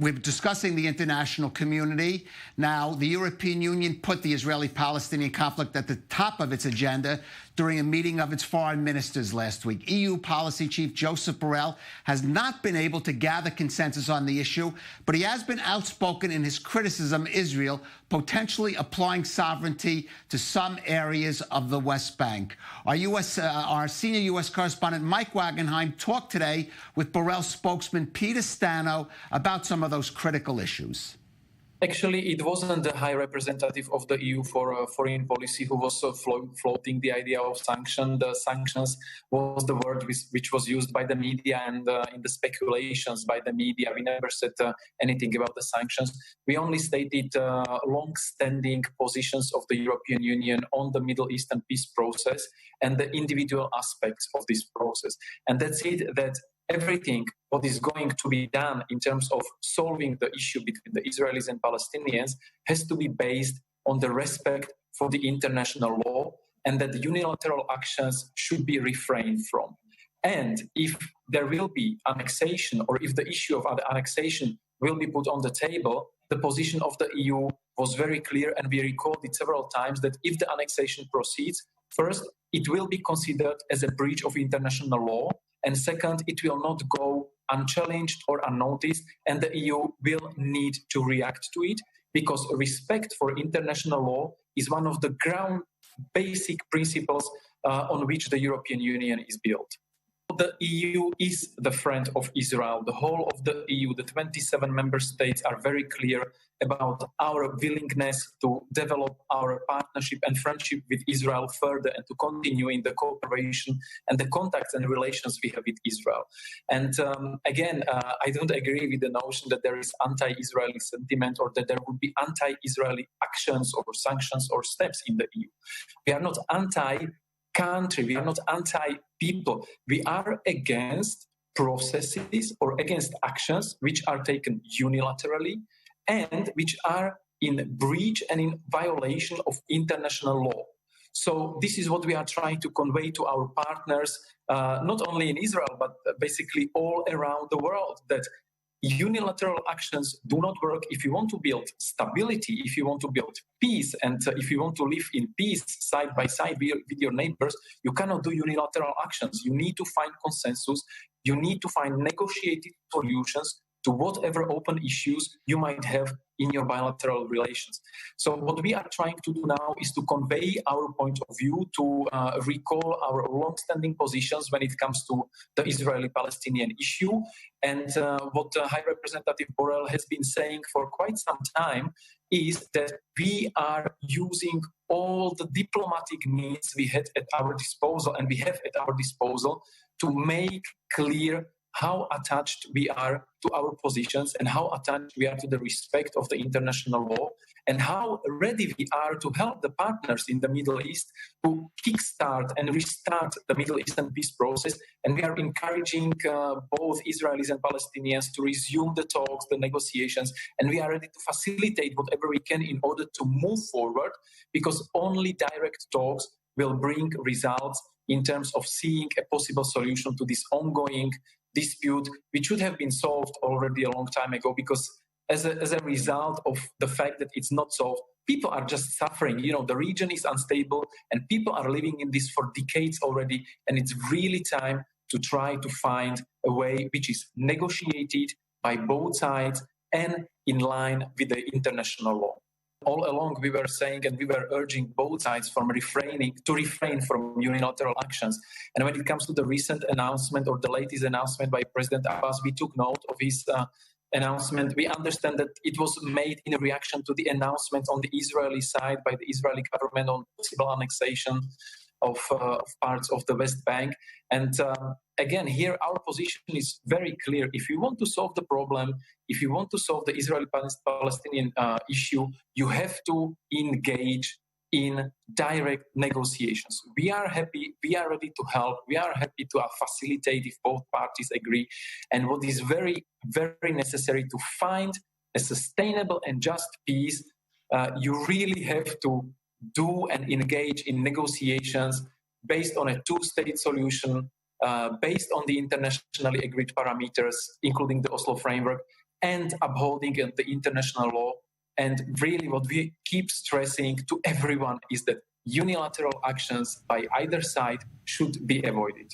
We're discussing the international community. Now, the European Union put the Israeli-Palestinian conflict at the top of its agenda during a meeting of its foreign ministers last week. EU Policy Chief Joseph Borrell has not been able to gather consensus on the issue, but he has been outspoken in his criticism of Israel potentially applying sovereignty to some areas of the West Bank. Our senior U.S. correspondent Mike Wagenheim talked today with Borrell's spokesman Peter Stano about some of those critical issues. Actually, it wasn't the High Representative of the EU for foreign policy who was floating the idea of sanctions. The sanctions was the word which was used by the media and in the speculations by the media. We never said anything about the sanctions. We only stated long-standing positions of the European Union on the Middle Eastern peace process and the individual aspects of this process. And that's it, that everything what is going to be done in terms of solving the issue between the Israelis and Palestinians has to be based on the respect for the international law, and that the unilateral actions should be refrained from. And if there will be annexation, or if the issue of annexation will be put on the table, the position of the EU was very clear, and we recalled it several times, that if the annexation proceeds, first, it will be considered as a breach of international law, and second, it will not go unchallenged or unnoticed, and the EU will need to react to it, because respect for international law is one of the ground basic principles on which the European Union is built. The EU is the friend of Israel. The whole of the EU, the 27 member states, are very clear about our willingness to develop our partnership and friendship with Israel further, and to continue in the cooperation and the contacts and relations we have with Israel. And again, I don't agree with the notion that there is anti-Israeli sentiment, or that there would be anti-Israeli actions or sanctions or steps in the EU. We are not anti-country, we are not anti-people. We are against processes or against actions which are taken unilaterally and which are in breach and in violation of international law. So this is what we are trying to convey to our partners, not only in Israel, but basically all around the world, that unilateral actions do not work. If you want to build stability, if you want to build peace, and if you want to live in peace side by side with your neighbors, you cannot do unilateral actions. You need to find consensus. You need to find negotiated solutions to whatever open issues you might have in your bilateral relations. So what we are trying to do now is to convey our point of view, to recall our long-standing positions when it comes to the Israeli-Palestinian issue. And what High Representative Borrell has been saying for quite some time is that we are using all the diplomatic means we had at our disposal, and we have at our disposal, to make clear how attached we are to our positions, and how attached we are to the respect of the international law, and how ready we are to help the partners in the Middle East to kickstart and restart the Middle Eastern peace process. And we are encouraging both Israelis and Palestinians to resume the talks, the negotiations, and we are ready to facilitate whatever we can in order to move forward, because only direct talks will bring results in terms of seeing a possible solution to this ongoing dispute, which should have been solved already a long time ago, because as a result of the fact that it's not solved, people are just suffering. You know, the region is unstable and people are living in this for decades already, and it's really time to try to find a way which is negotiated by both sides and in line with the international law. All along, we were saying and we were urging both sides to refrain from unilateral actions. And when it comes to the recent announcement, or the latest announcement by President Abbas, we took note of his announcement. We understand that it was made in reaction to the announcement on the Israeli side by the Israeli government on possible annexation of parts of the West Bank. And again, here our position is very clear. If you want to solve the problem, if you want to solve the Israeli-Palestinian issue, you have to engage in direct negotiations. We are happy, we are ready to help, we are happy to facilitate if both parties agree. And what is very, very necessary to find a sustainable and just peace, you really have to do and engage in negotiations based on a two-state solution, based on the internationally agreed parameters, including the Oslo framework, and upholding the international law. And really what we keep stressing to everyone is that unilateral actions by either side should be avoided.